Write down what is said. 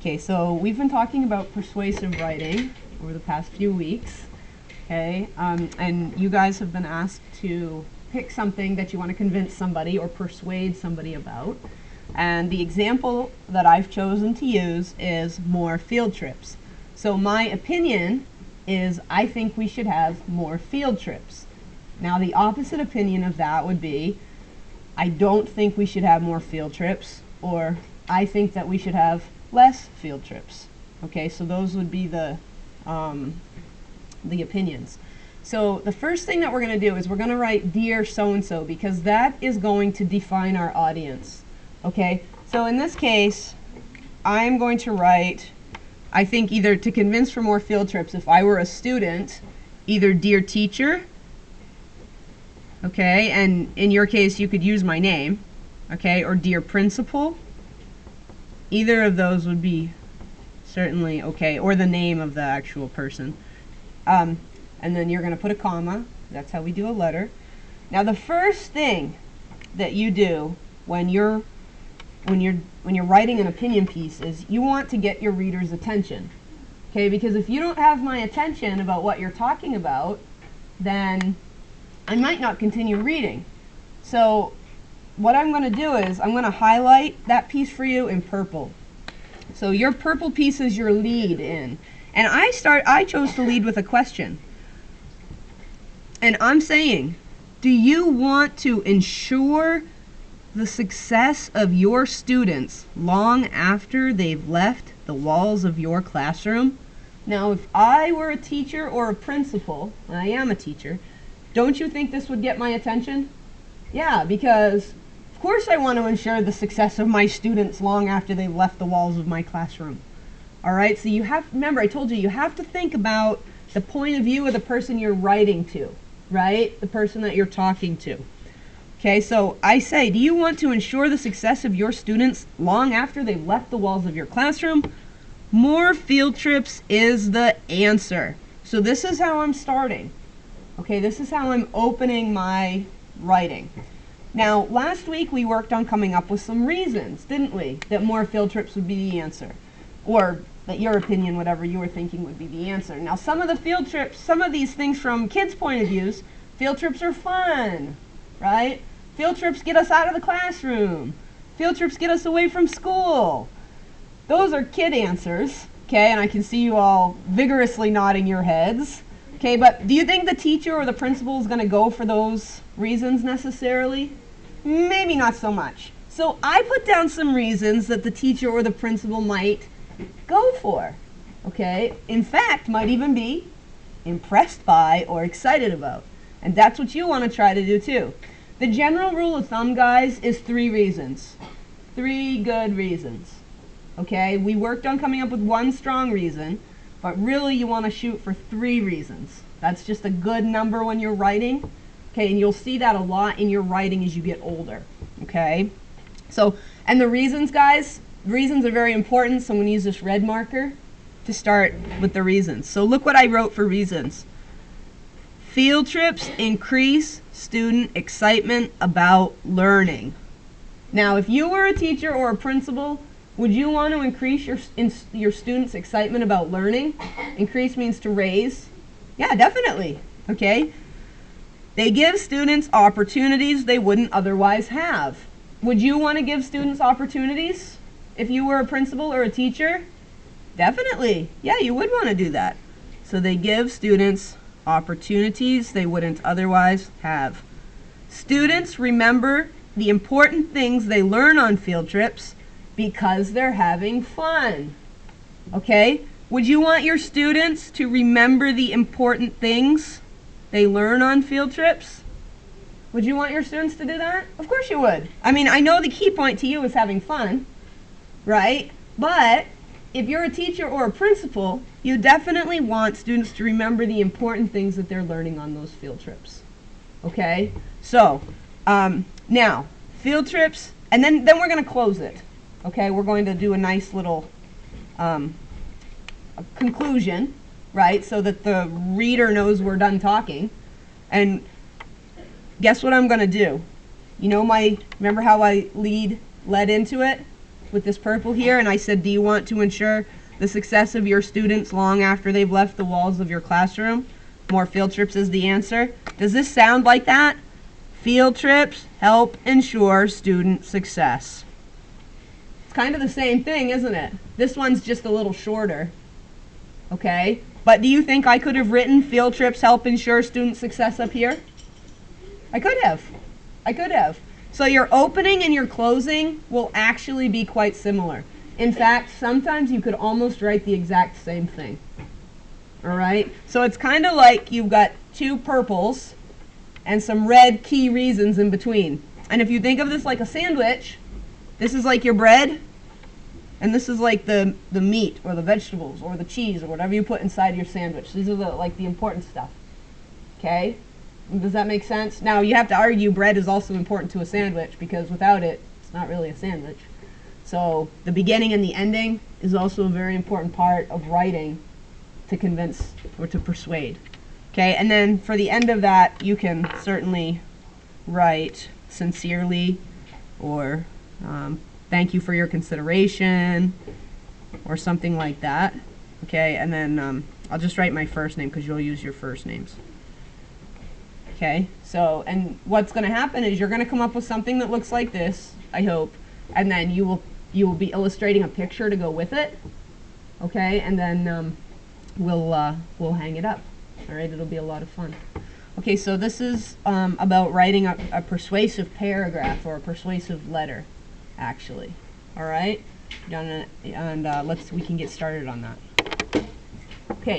Okay, so we've been talking about persuasive writing over the past few weeks, okay, and you guys have been asked to pick something that you want to convince somebody or persuade somebody about, and the example that I've chosen to use is more field trips. So my opinion is I think we should have more field trips. Now the opposite opinion of that would be I don't think we should have more field trips, or I think that we should have less field trips. Okay, so those would be the opinions. So the first thing that we're going to do is we're going to write dear so-and-so, because that is going to define our audience. Okay, so in this case, I'm going to write, I think either to convince for more field trips, if I were a student, either dear teacher, okay, and in your case you could use my name, okay, or dear principal. Either of those would be certainly okay, or the name of the actual person. And then you're going to put a comma. That's how we do a letter. Now the first thing that you do when you're writing an opinion piece is you want to get your reader's attention. Okay, because if you don't have my attention about what you're talking about, then I might not continue reading. So what I'm going to do is I'm going to highlight that piece for you in purple. So your purple piece is your lead in. And I chose to lead with a question. And I'm saying, do you want to ensure the success of your students long after they've left the walls of your classroom? Now, if I were a teacher or a principal, and I am a teacher, don't you think this would get my attention? Yeah, because of course I want to ensure the success of my students long after they've left the walls of my classroom. All right, so you have, remember I told you, you have to think about the point of view of the person you're writing to, right? The person that you're talking to. Okay, so I say, do you want to ensure the success of your students long after they've left the walls of your classroom? More field trips is the answer. So this is how I'm starting. Okay, this is how I'm opening my writing. Now, last week we worked on coming up with some reasons, didn't we? That more field trips would be the answer. Or that your opinion, whatever you were thinking, would be the answer. Now, some of the field trips, some of these things from kids' point of views, field trips are fun, right? Field trips get us out of the classroom. Field trips get us away from school. Those are kid answers, okay? And I can see you all vigorously nodding your heads. Okay, but do you think the teacher or the principal is going to go for those reasons necessarily? Maybe not so much. So I put down some reasons that the teacher or the principal might go for. Okay, in fact, might even be impressed by or excited about. And that's what you want to try to do too. The general rule of thumb, guys, is 3 reasons. 3 good reasons. Okay, we worked on coming up with 1 strong reason. But really you want to shoot for 3 reasons. That's just a good number when you're writing. Okay, and you'll see that a lot in your writing as you get older. Okay, so, and the reasons, guys, reasons are very important, so I'm going to use this red marker to start with the reasons. So look what I wrote for reasons. Field trips increase student excitement about learning. Now, if you were a teacher or a principal, would you want to increase your students' excitement about learning? Increase means to raise. Yeah, definitely. Okay. They give students opportunities they wouldn't otherwise have. Would you want to give students opportunities if you were a principal or a teacher? Definitely. Yeah, you would want to do that. So they give students opportunities they wouldn't otherwise have. Students remember the important things they learn on field trips because they're having fun. Okay? Would you want your students to remember the important things they learn on field trips? Would you want your students to do that? Of course you would. I mean, I know the key point to you is having fun, right? But if you're a teacher or a principal, you definitely want students to remember the important things that they're learning on those field trips. Okay? So, now, field trips, and then we're going to close it. Okay, we're going to do a nice little conclusion, right, so that the reader knows we're done talking. And guess what I'm going to do? You know remember how I led into it? with this purple here, and I said, do you want to ensure the success of your students long after they've left the walls of your classroom? More field trips is the answer. Does this sound like that? Field trips help ensure student success. It's kind of the same thing, isn't it? This one's just a little shorter. Okay? But do you think I could have written field trips help ensure student success up here? I could have. I could have. So your opening and your closing will actually be quite similar. In fact, sometimes you could almost write the exact same thing. All right? So it's kind of like you've got two purples and some red key reasons in between. And if you think of this like a sandwich, this is like your bread, and this is like the meat or the vegetables or the cheese or whatever you put inside your sandwich. These are the important stuff. Okay? Does that make sense? Now, you have to argue bread is also important to a sandwich, because without it, it's not really a sandwich. So the beginning and the ending is also a very important part of writing to convince or to persuade. Okay, and then for the end of that, you can certainly write sincerely, or thank you for your consideration, or something like that. Okay, and then I'll just write my first name because you'll use your first names. Okay, so, and what's going to happen is you're going to come up with something that looks like this, I hope, and then you will be illustrating a picture to go with it. Okay, and then we'll hang it up. All right, it'll be a lot of fun. Okay, so this is about writing a persuasive paragraph or a persuasive letter, actually. All right, and we can get started on that.